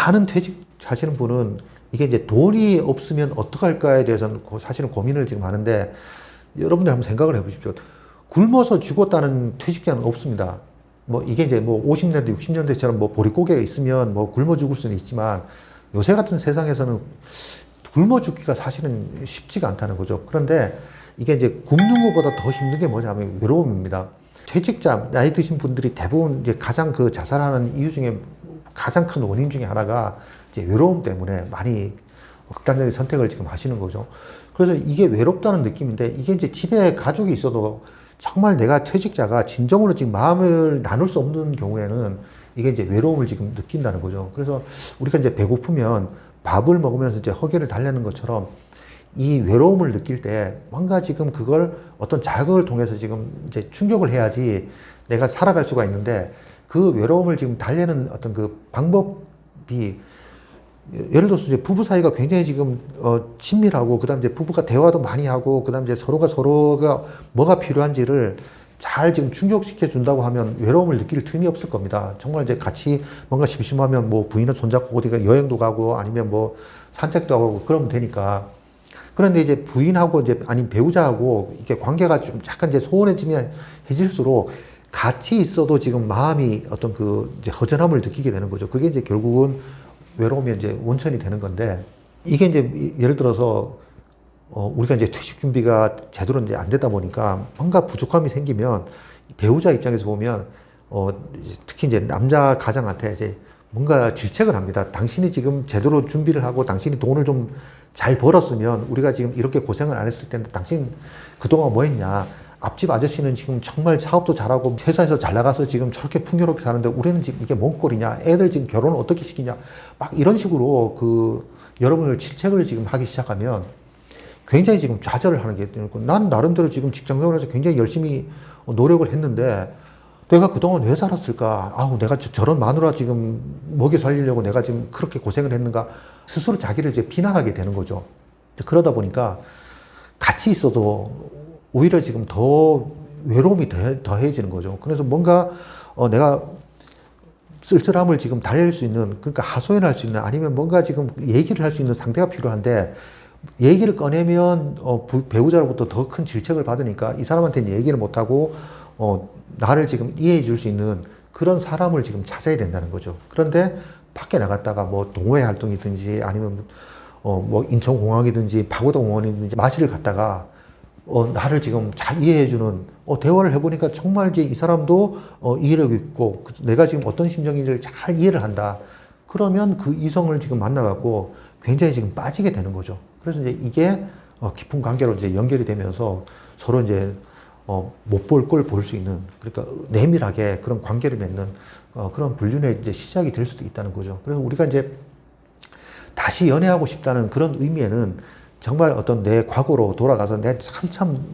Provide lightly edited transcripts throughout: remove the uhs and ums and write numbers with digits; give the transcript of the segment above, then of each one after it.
많은 퇴직하시는 분은 이게 이제 돈이 없으면 어떡할까에 대해서는 사실은 고민을 지금 하는데, 여러분들 한번 생각을 해보십시오. 굶어서 죽었다는 퇴직자는 없습니다. 뭐 이게 이제 뭐 50년대, 60년대처럼 뭐 보릿고개가 있으면 뭐 굶어 죽을 수는 있지만, 요새 같은 세상에서는 굶어 죽기가 사실은 쉽지가 않다는 거죠. 그런데 이게 이제 굶는 것보다 더 힘든 게 뭐냐면 외로움입니다. 퇴직자, 나이 드신 분들이 대부분 이제 가장 그 자살하는 이유 중에 가장 큰 원인 중에 하나가 이제 외로움 때문에 많이 극단적인 선택을 지금 하시는 거죠. 그래서 이게 외롭다는 느낌인데, 이게 이제 집에 가족이 있어도 정말 내가 퇴직자가 진정으로 지금 마음을 나눌 수 없는 경우에는 이게 이제 외로움을 지금 느낀다는 거죠. 그래서 우리가 이제 배고프면 밥을 먹으면서 이제 허기를 달래는 것처럼, 이 외로움을 느낄 때 뭔가 지금 그걸 어떤 자극을 통해서 지금 이제 충족을 해야지 내가 살아갈 수가 있는데, 그 외로움을 지금 달래는 어떤 그 방법이, 예를 들어서 이제 부부 사이가 굉장히 지금 친밀하고, 그다음 이제 부부가 대화도 많이 하고, 그다음 이제 서로가 뭐가 필요한지를 잘 지금 충족시켜 준다고 하면 외로움을 느낄 틈이 없을 겁니다. 정말 이제 같이 뭔가 심심하면 뭐 부인을 손잡고 어디가 여행도 가고 아니면 뭐 산책도 하고 그러면 되니까. 그런데 이제 부인하고 이제 아니 배우자하고 이게 관계가 좀 약간 이제 소원해지면 해질수록 같이 있어도 지금 마음이 어떤 그 이제 허전함을 느끼게 되는 거죠. 그게 이제 결국은 외로움의 이제 원천이 되는 건데, 이게 이제 예를 들어서 우리가 이제 퇴직 준비가 제대로 이제 안 되다 보니까 뭔가 부족함이 생기면 배우자 입장에서 보면 특히 이제 남자 가장한테 이제 뭔가 질책을 합니다. 당신이 지금 제대로 준비를 하고 당신이 돈을 좀 잘 벌었으면 우리가 지금 이렇게 고생을 안 했을 텐데 당신 그동안 뭐 했냐. 앞집 아저씨는 지금 정말 사업도 잘하고 회사에서 잘 나가서 지금 저렇게 풍요롭게 사는데 우리는 지금 이게 뭔 꼴이냐. 애들 지금 결혼을 어떻게 시키냐. 막 이런 식으로 그 여러분을 질책을 지금 하기 시작하면 굉장히 지금 좌절을 하는 게 있고, 난 나름대로 지금 직장생활에서 굉장히 열심히 노력을 했는데 내가 그동안 왜 살았을까? 아우, 내가 저런 마누라 지금 먹여 살리려고 내가 지금 그렇게 고생을 했는가? 스스로 자기를 이제 비난하게 되는 거죠. 그러다 보니까 같이 있어도 오히려 지금 더 외로움이 더해지는 거죠. 그래서 뭔가 내가 쓸쓸함을 지금 달랠 수 있는, 그러니까 하소연할 수 있는, 아니면 뭔가 지금 얘기를 할 수 있는 상대가 필요한데, 얘기를 꺼내면 배우자로부터 더 큰 질책을 받으니까 이 사람한테는 얘기를 못하고 나를 지금 이해해 줄 수 있는 그런 사람을 지금 찾아야 된다는 거죠. 그런데 밖에 나갔다가 뭐 동호회 활동이든지 아니면 뭐 인천공항이든지 파고다공원이든지 마실을 갔다가 나를 지금 잘 이해해주는 대화를 해보니까 정말 이제 이 사람도 이해력이 있고 내가 지금 어떤 심정인지를 잘 이해를 한다. 그러면 그 이성을 지금 만나갖고 굉장히 지금 빠지게 되는 거죠. 그래서 이제 이게 깊은 관계로 이제 연결이 되면서 서로 이제 못 볼 걸 볼 수 있는, 그러니까 내밀하게 그런 관계를 맺는 그런 불륜의 이제 시작이 될 수도 있다는 거죠. 그래서 우리가 이제 다시 연애하고 싶다는 그런 의미에는 정말 어떤 내 과거로 돌아가서 내 한참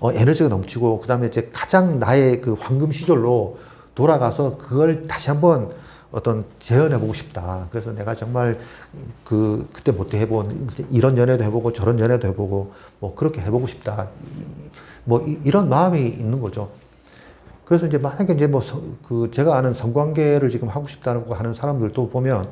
에너지가 넘치고 그다음에 이제 가장 나의 그 황금 시절로 돌아가서 그걸 다시 한번 어떤 재현해보고 싶다. 그래서 내가 정말 그때 못해 해본 이런 연애도 해보고 저런 연애도 해보고 뭐 그렇게 해보고 싶다. 뭐 이런 마음이 있는 거죠. 그래서 이제 만약에 이제 뭐 제가 아는 성관계를 지금 하고 싶다고 하는 사람들도 보면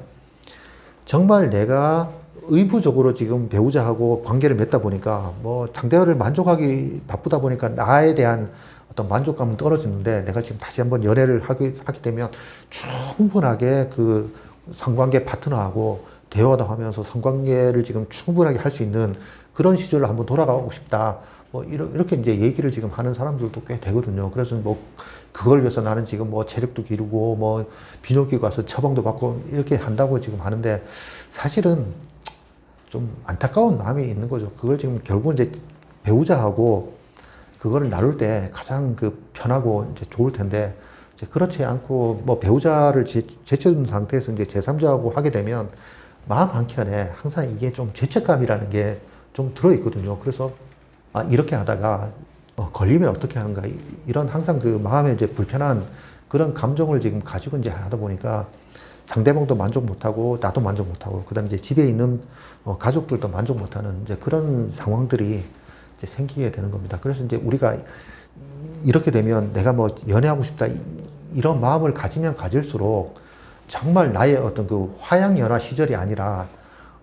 정말 내가 의무적으로 지금 배우자하고 관계를 맺다 보니까 뭐 상대를 만족하기 바쁘다 보니까 나에 대한 어떤 만족감은 떨어지는데, 내가 지금 다시 한번 연애를 하게 되면 충분하게 그 성관계 파트너하고 대화도 하면서 성관계를 지금 충분하게 할 수 있는 그런 시절로 한번 돌아가고 싶다. 뭐 이렇게 이제 얘기를 지금 하는 사람들도 꽤 되거든요. 그래서 뭐 그걸 위해서 나는 지금 뭐 체력도 기르고 뭐 비뇨기 가서 처방도 받고 이렇게 한다고 지금 하는데, 사실은 좀 안타까운 마음이 있는 거죠. 그걸 지금 결국은 이제 배우자하고 그거를 나눌 때 가장 그 편하고 이제 좋을 텐데, 이제 그렇지 않고 뭐 배우자를 제쳐둔 상태에서 이제 제3자하고 하게 되면 마음 한켠에 항상 이게 좀 죄책감이라는 게 좀 들어있거든요. 그래서 이렇게 하다가 걸리면 어떻게 하는가, 이런 항상 그 마음에 이제 불편한 그런 감정을 지금 가지고 이제 하다 보니까 상대방도 만족 못하고 나도 만족 못하고 그다음 이제 집에 있는 가족들도 만족 못하는 이제 그런 상황들이 이제 생기게 되는 겁니다. 그래서 이제 우리가 이렇게 되면 내가 뭐 연애하고 싶다 이런 마음을 가지면 가질수록 정말 나의 어떤 그 화양연화 시절이 아니라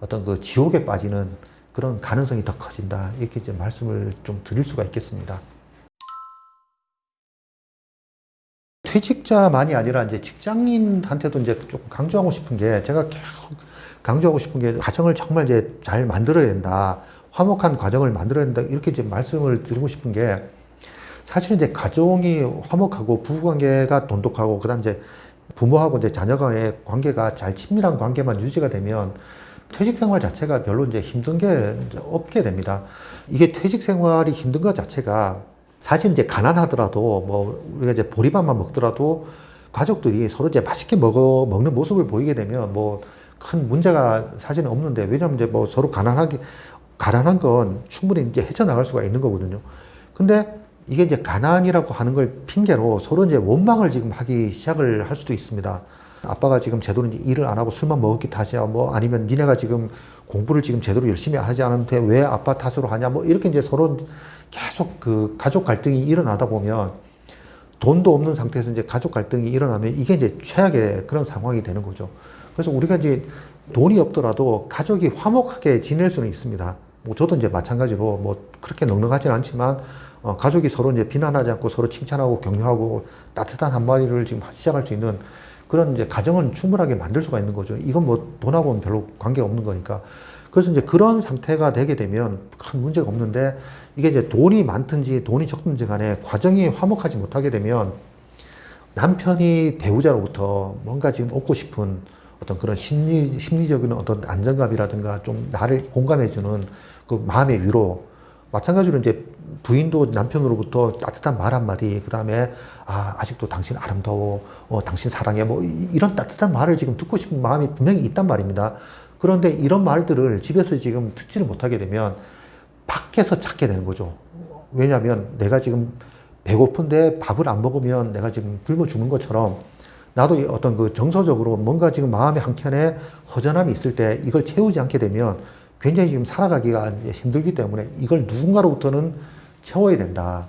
어떤 그 지옥에 빠지는 그런 가능성이 더 커진다. 이렇게 이제 말씀을 좀 드릴 수가 있겠습니다. 퇴직자만이 아니라 이제 직장인한테도 이제 조금 강조하고 싶은 게, 제가 계속 강조하고 싶은 게, 가정을 정말 이제 잘 만들어야 된다. 화목한 가정을 만들어야 된다. 이렇게 이제 말씀을 드리고 싶은 게, 사실 이제 가정이 화목하고 부부관계가 돈독하고 그다음 이제 부모하고 이제 자녀간의 관계가 잘 친밀한 관계만 유지가 되면 퇴직 생활 자체가 별로 이제 힘든 게 이제 없게 됩니다. 이게 퇴직 생활이 힘든 것 자체가 사실 이제 가난하더라도 뭐 우리가 이제 보리밥만 먹더라도 가족들이 서로 이제 맛있게 먹는 모습을 보이게 되면 뭐 큰 문제가 사실은 없는데, 왜냐하면 이제 뭐 서로 가난한 건 충분히 이제 헤쳐나갈 수가 있는 거거든요. 근데 이게 이제 가난이라고 하는 걸 핑계로 서로 이제 원망을 지금 하기 시작을 할 수도 있습니다. 아빠가 지금 제대로 이제 일을 안 하고 술만 먹었기 탓이야. 뭐 아니면 니네가 지금 공부를 지금 제대로 열심히 하지 않은데 왜 아빠 탓으로 하냐. 뭐 이렇게 이제 서로 계속 그 가족 갈등이 일어나다 보면, 돈도 없는 상태에서 이제 가족 갈등이 일어나면 이게 이제 최악의 그런 상황이 되는 거죠. 그래서 우리가 이제 돈이 없더라도 가족이 화목하게 지낼 수는 있습니다. 뭐 저도 이제 마찬가지로 뭐 그렇게 넉넉하진 않지만 가족이 서로 이제 비난하지 않고 서로 칭찬하고 격려하고 따뜻한 한마디를 지금 시작할 수 있는 그런 이제 가정은 충분하게 만들 수가 있는 거죠. 이건 뭐 돈하고는 별로 관계가 없는 거니까. 그래서 이제 그런 상태가 되게 되면 큰 문제가 없는데, 이게 이제 돈이 많든지 돈이 적든지 간에 과정이 화목하지 못하게 되면 남편이 배우자로부터 뭔가 지금 얻고 싶은 어떤 그런 심리적인 어떤 안정감이라든가 좀 나를 공감해주는 그 마음의 위로, 마찬가지로 이제 부인도 남편으로부터 따뜻한 말 한마디, 그 다음에 아직도 당신 아름다워, 당신 사랑해, 뭐 이런 따뜻한 말을 지금 듣고 싶은 마음이 분명히 있단 말입니다. 그런데 이런 말들을 집에서 지금 듣지를 못하게 되면 밖에서 찾게 되는 거죠. 왜냐하면 내가 지금 배고픈데 밥을 안 먹으면 내가 지금 굶어 죽는 것처럼, 나도 어떤 그 정서적으로 뭔가 지금 마음의 한켠에 허전함이 있을 때 이걸 채우지 않게 되면 굉장히 지금 살아가기가 힘들기 때문에 이걸 누군가로부터는 채워야 된다.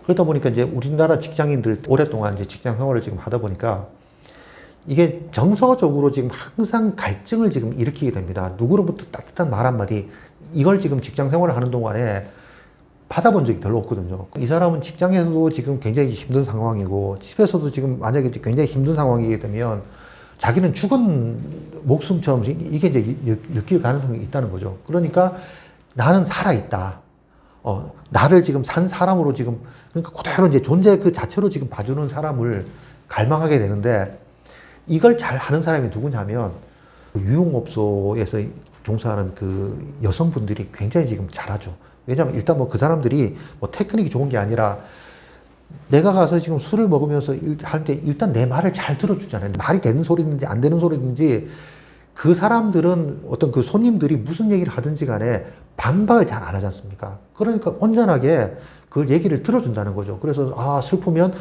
그러다 보니까 이제 우리나라 직장인들 오랫동안 이제 직장 생활을 지금 하다 보니까 이게 정서적으로 지금 항상 갈증을 지금 일으키게 됩니다. 누구로부터 따뜻한 말 한마디, 이걸 지금 직장 생활을 하는 동안에 받아본 적이 별로 없거든요. 이 사람은 직장에서도 지금 굉장히 힘든 상황이고 집에서도 지금 만약에 굉장히 힘든 상황이게 되면 자기는 죽은 목숨처럼 이게 이제 느낄 가능성이 있다는 거죠. 그러니까 나는 살아있다. 나를 지금 산 사람으로 지금, 그러니까 그대로 이제 존재 그 자체로 지금 봐주는 사람을 갈망하게 되는데, 이걸 잘 하는 사람이 누구냐면 유흥업소에서 종사하는 그 여성분들이 굉장히 지금 잘하죠. 왜냐하면 일단 뭐 그 사람들이 뭐 테크닉이 좋은 게 아니라, 내가 가서 지금 술을 먹으면서 할 때 일단 내 말을 잘 들어주잖아요. 말이 되는 소리든지 안 되는 소리든지 그 사람들은 어떤 그 손님들이 무슨 얘기를 하든지 간에 반박을 잘 안 하지 않습니까? 그러니까 온전하게 그 얘기를 들어준다는 거죠. 그래서 슬프면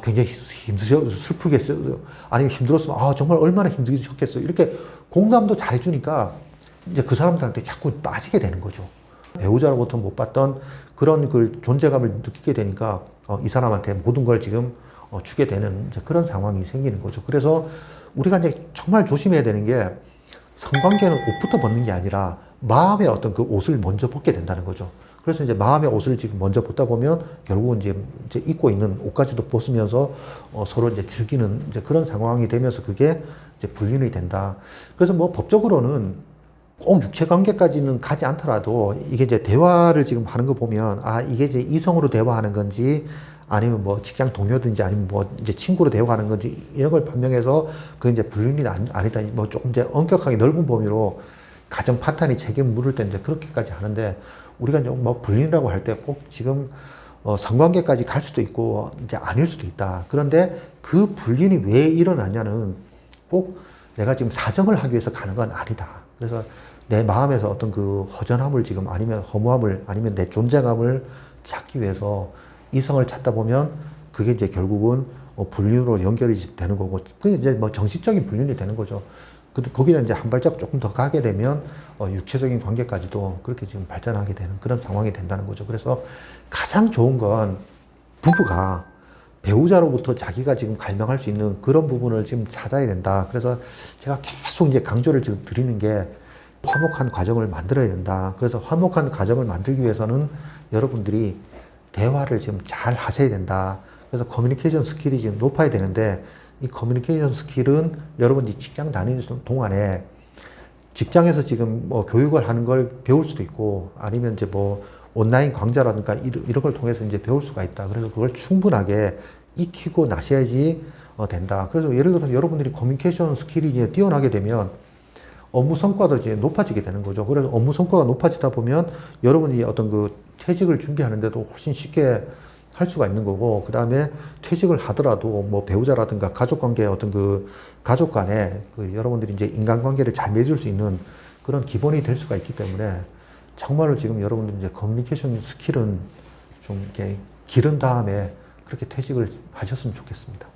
굉장히 슬프겠어요. 아니면 힘들었으면 정말 얼마나 힘들겠어요. 이렇게 공감도 잘 해주니까 이제 그 사람들한테 자꾸 빠지게 되는 거죠. 배우자로부터 못 받던 그런 그 존재감을 느끼게 되니까 이 사람한테 모든 걸 지금 주게 되는 이제 그런 상황이 생기는 거죠. 그래서 우리가 이제 정말 조심해야 되는 게, 성관계는 옷부터 벗는 게 아니라 마음의 어떤 그 옷을 먼저 벗게 된다는 거죠. 그래서 이제 마음의 옷을 지금 먼저 벗다 보면 결국은 이제 입고 있는 옷까지도 벗으면서 서로 이제 즐기는 이제 그런 상황이 되면서 그게 이제 불륜이 된다. 그래서 뭐 법적으로는 꼭 육체 관계까지는 가지 않더라도 이게 이제 대화를 지금 하는 거 보면 이게 이제 이성으로 대화하는 건지 아니면 뭐 직장 동료든지 아니면 뭐 이제 친구로 대화하는 건지 이런 걸 판명해서 그 이제 불륜이 아니다, 뭐 조금 이제 엄격하게 넓은 범위로 가정 파탄이 책임을 물을 때 이제 그렇게까지 하는데, 우리가 이제 뭐 불륜이라고 할 때 꼭 지금 성관계까지 갈 수도 있고 이제 아닐 수도 있다. 그런데 그 불륜이 왜 일어나냐는 꼭 내가 지금 사정을 하기 위해서 가는 건 아니다. 그래서 내 마음에서 어떤 그 허전함을 지금 아니면 허무함을 아니면 내 존재감을 찾기 위해서 이성을 찾다 보면 그게 이제 결국은 불륜으로 연결이 되는 거고, 그게 이제 뭐 정신적인 불륜이 되는 거죠. 거기다 이제 한 발짝 조금 더 가게 되면 육체적인 관계까지도 그렇게 지금 발전하게 되는 그런 상황이 된다는 거죠. 그래서 가장 좋은 건 부부가 배우자로부터 자기가 지금 갈망할 수 있는 그런 부분을 지금 찾아야 된다. 그래서 제가 계속 이제 강조를 지금 드리는 게 화목한 가정을 만들어야 된다. 그래서 화목한 가정을 만들기 위해서는 여러분들이 대화를 지금 잘 하셔야 된다. 그래서 커뮤니케이션 스킬이 지금 높아야 되는데 이 커뮤니케이션 스킬은 여러분이 직장 다니는 동안에 직장에서 지금 뭐 교육을 하는 걸 배울 수도 있고 아니면 이제 뭐 온라인 강좌라든가 이런 걸 통해서 이제 배울 수가 있다. 그래서 그걸 충분하게 익히고 나셔야지 된다. 그래서 예를 들어서 여러분들이 커뮤니케이션 스킬이 이제 뛰어나게 되면 업무 성과도 이제 높아지게 되는 거죠. 그래서 업무 성과가 높아지다 보면 여러분이 어떤 그 퇴직을 준비하는데도 훨씬 쉽게 할 수가 있는 거고, 그 다음에 퇴직을 하더라도 뭐 배우자라든가 가족 관계 어떤 그 가족 간에 그 여러분들이 이제 인간관계를 잘 맺을 수 있는 그런 기본이 될 수가 있기 때문에 정말로 지금 여러분들 이제 커뮤니케이션 스킬은 좀 이렇게 기른 다음에 그렇게 퇴직을 하셨으면 좋겠습니다.